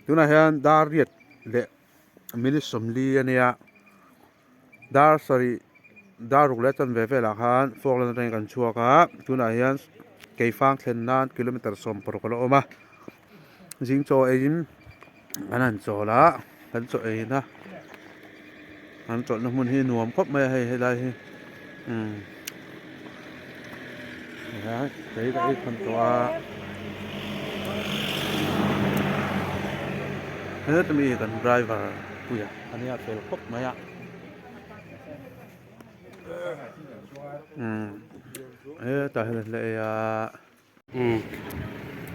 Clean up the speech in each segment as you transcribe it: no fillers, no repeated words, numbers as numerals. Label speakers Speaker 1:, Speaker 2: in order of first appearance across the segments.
Speaker 1: tuna hian dar riat le mili somli ania dar sorry dar ruk le chan ve ve la khan foglan ren kan chuaka tuna hian keifang thlen nan kilometer som por ko oma jing cho ejin anan chola kan cho eina an cho na mun hi nuam khop mai he lai hi ya dei dei kan to a he to mi kan driver puya ania fel khop mai a ta he le ya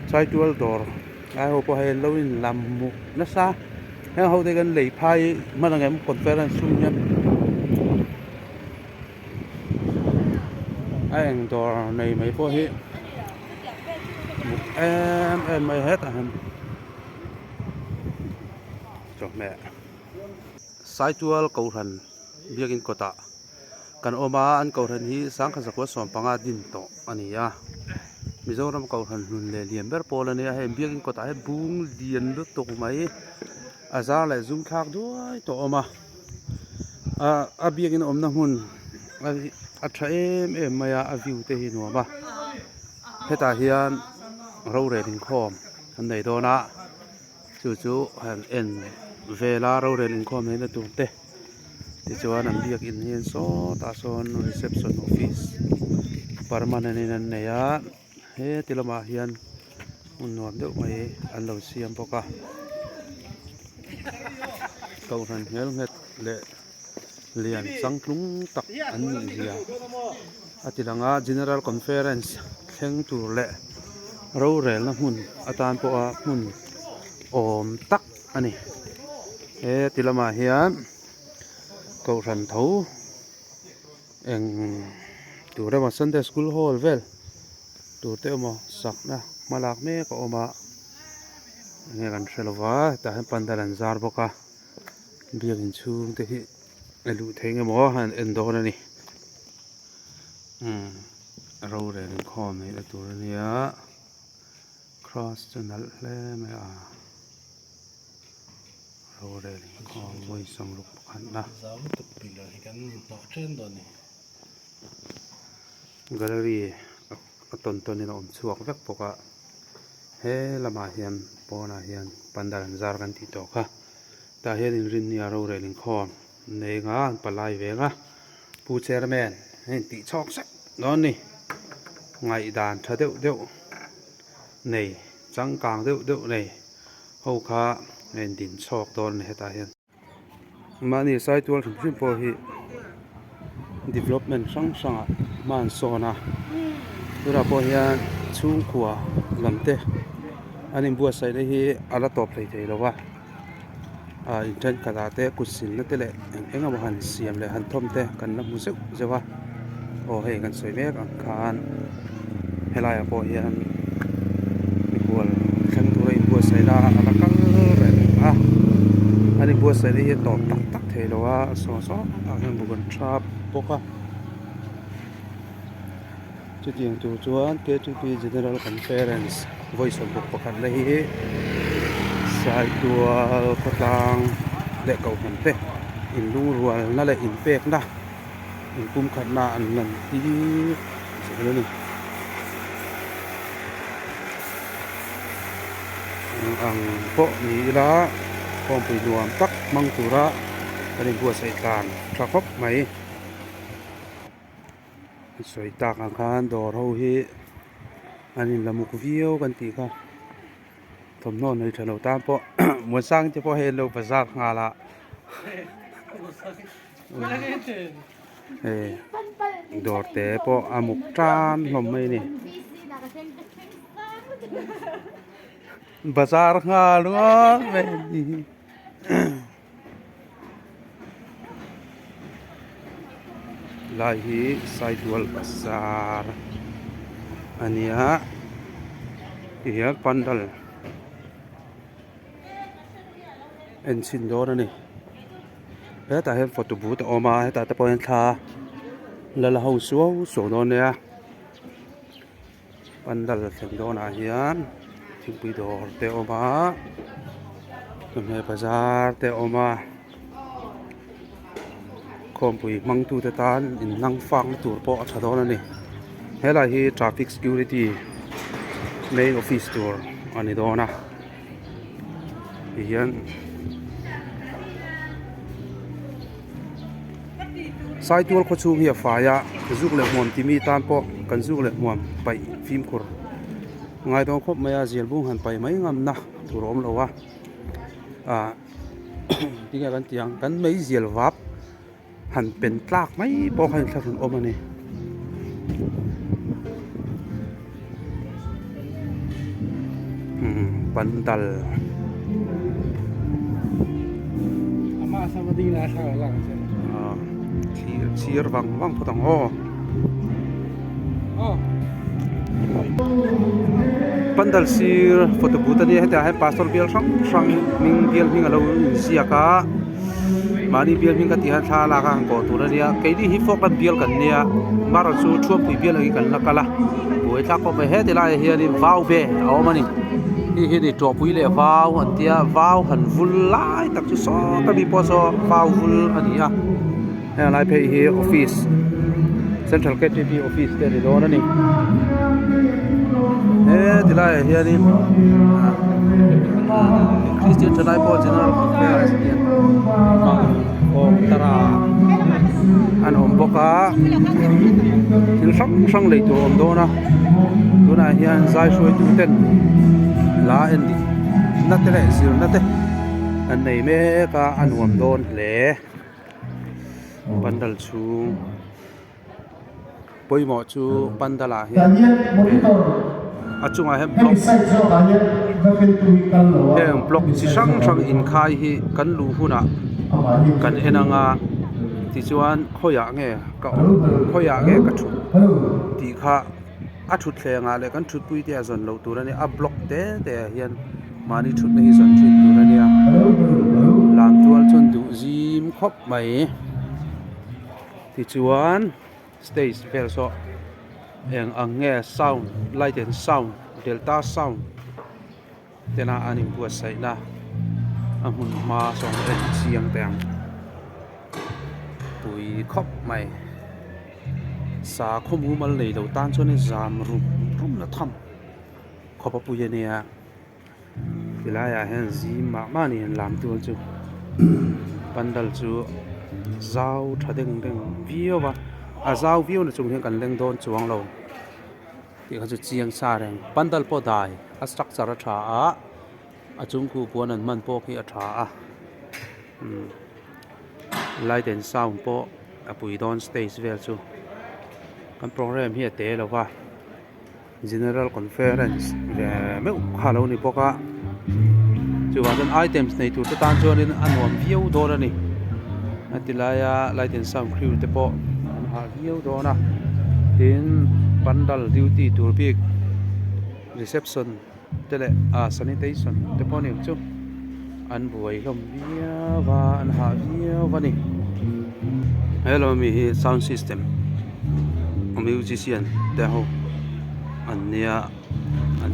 Speaker 1: sai tual dor ai ho po he loin lam mu na sa he ho de kan lei phai ma na ngam conference sum nya ai ang dor nei mai po hi em mai hết à chok mẹ sai tual cầu thần biakin kota kan oma an cầu thần hi sang kha zakwa som panga din to ania Mizoram cầu thần hun le liam ber pol ania he biakin kota he bung lian lu tok mai azar le zum thak duai to oma a biakin omna hun a tha em maya a view te hi no ba heta hian ro re ding khom an nei do na chu han en vela ro re ding khom he na tu te ti chuan an biak in hian so ta son reception office permanent in an neya he tilama hian un nuam deuh mai an lo siam boka kau ran hel nget le lian sangtlung tak an ni zia atilanga general conference thleng tur le ro rel na hun atan po a hun om tak ani he tilama hian kau ran tho eng tura ma Sunday school hall vel turte mo sakna malak me ko oma nge kan thelwa ta han pandaran zar boka biakin chung te hi elu thenge mo han endon ani ro re rin khom nei la tur ania cross channel hle me a ro re rin khom moi sang luk khan na
Speaker 2: zam tu pillar hi kan no chen do ni
Speaker 1: gallery aton ton ni om chuak vek poka he lama hian pona hian pandaran zar kan ti to kha ta hian in rin nia ro re rin khom nei nga palai ve nga pu chairman hen ti chok sak non ni ngai dan tha deuh nei chang kang deuh nei ho kha nen din chok don heta hian mani sai tual thum po hi development sang man sona tura po hian chung khuwa lamte anin bua sai le hi ala top thei lowa intent kadate kusin na tele enga mo han siam le han thom te kan na mu seu jawa o he kan soi mek ang khan helaya po hian nikol khan tu rai bua sai la ala kang re ani bua sai le hi top tak thei lowa so a han bugon trap poka chuting tu chuan K2P general conference voice of book pakhat le hi sai tual khotang le kau han te in lu rual na le in pek na in pum khat na an nan ti se ni ang po ni la kom pi nuam tak mang tura ani bua sai tan thakop mai soi tak ang khan dor ho hi anin lamuk view kan ti kha thom non nei thalo ta po mo sang te po hello bazar ngala dor te po amuk tran lom mai ni bazar ngala me ni lai hi Saitual Bazar ania ia pandal en sin dor ani ta hen photo booth oma ta ta point tha la ho so no ne pandal theng do na hian thingpui dor te oma me bazar te oma khompui mangtu te tan in nang fang tur po thadon ani hela hi traffic security main office tour ani dona hian sai tual kho chu hi faya zuk le hom timi tan po kan zuk le hom pai phim khur ngai dong khop maya zel bung han pai mai ngam na turom lowa tinga kan tiang kan mai zel wap han pen tlak mai po han thlan om ani pandal
Speaker 2: ama samadi na sa lang
Speaker 1: sir wang potong pandal sir foto buta ni heta hai pastor bial sang ming bial ming alo siaka mani bial ming ka ti ha tha la ka ko tu na nia ke di hi fok kan bial kan nia mar chu chuam pui bial gi kan la kala boi tha ko be he te la he ni vau be aw mani hi ni to pui le vau an tia vau han vul lai tak chu so ka bi po so vau vul ania he lai pe hi office central KTP office te ri do na ni ti la he ni Christian Chalai po General Affairs o tara an om boka til sang lei to om do na tuna hian zai soi tu ten la en di na te le sir na te an nei me ka anuam don le pandal chu poimo chu pandala hian achunga hem block chi sang in khai hi kan lu huna kan enanga ti chuan khoya nge ka thu ti kha a thut thlenga le kan thut pui te zon lo turani a block te hian mani thut nei zon thut turani lam tual chon du zim khop mai ti chuan stage fel so eng ange sound light and sound delta sound tena aning bua sai na amun ma song en siang tang pui khop mai sa khomu mal nei lo tan chone jam rum na tham khopa puye nia pilaya hen zi ma mani en lam tu chu pandal chu zau thadeng deng view wa a zau view na chung hen kan leng don chuang lo ti kha chu chiang sa reng pandal po dai a structure a tha a chung ku puan an man po ki a tha light and sound po a pui don stage vel chu kan program hi te lo wa general conference ve me khalo ni poka chu wa dan items nei tu ta tan chuan in anwam view do ra ni atilaya light and sound crew te po an ha view do na tin pandal duty tur big reception tele sanitation te po ni chu an buai lom via wa an ha via wa ni hello mi hi sound system musician te ho an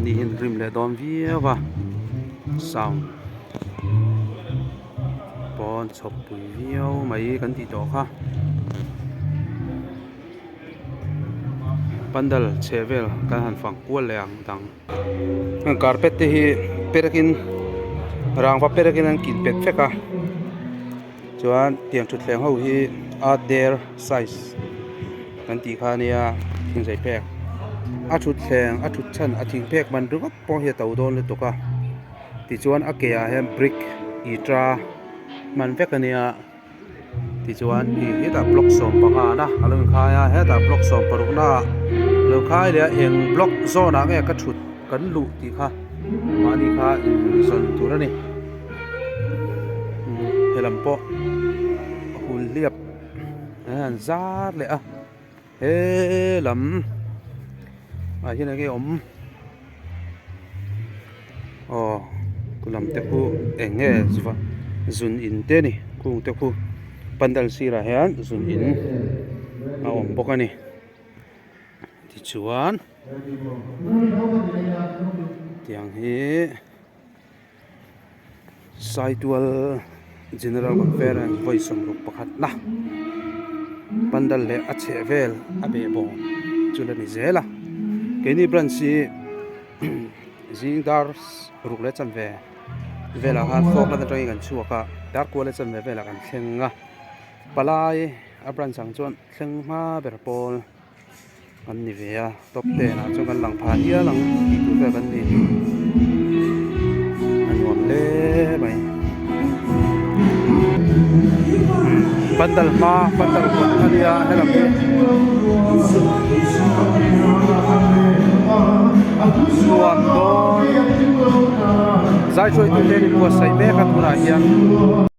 Speaker 1: ni hin rim le don via wa sound pon chop pui view mai kan ti to kha pandal chevel kan han fang kual leang dang ang carpet te hi perakin rangwa perakin an kin pet feka chuan tiang thut thleng ho hi a der size kan ti kha nia thing zai pek a thut thleng a thut chan a thing pek man rup po hi tau don le toka ti chuan a ke a hem brick itra man vekania ti chuan hi ta block som panga na alung khaya he ta block som parukna lo khai le eng block zone a nge ka thut kan lu ti kha mani kha in zon turani helam po hul liap an zar le a helam a hina ge om kulam te pu enge zwa zun in te ni kung te pu pandal sira hian zun in a om bokani ti chuan tiang hi Saitual General Conference Voice Somruk pakhat na pandal le a che vel a be bom chulani zela keni branch si zingdar ruk le chamve vela han fok la tang kan chuaka dar ko le chamve vela kan thlenga palai a branch sang chon thleng ma ber pol an ni ve a top te na chu kan lang pha ia lang ki tu ve kan ni an wam le bai bandal ko alia helam he nuam don zai choi tu le ni ko sai me ka tu na hian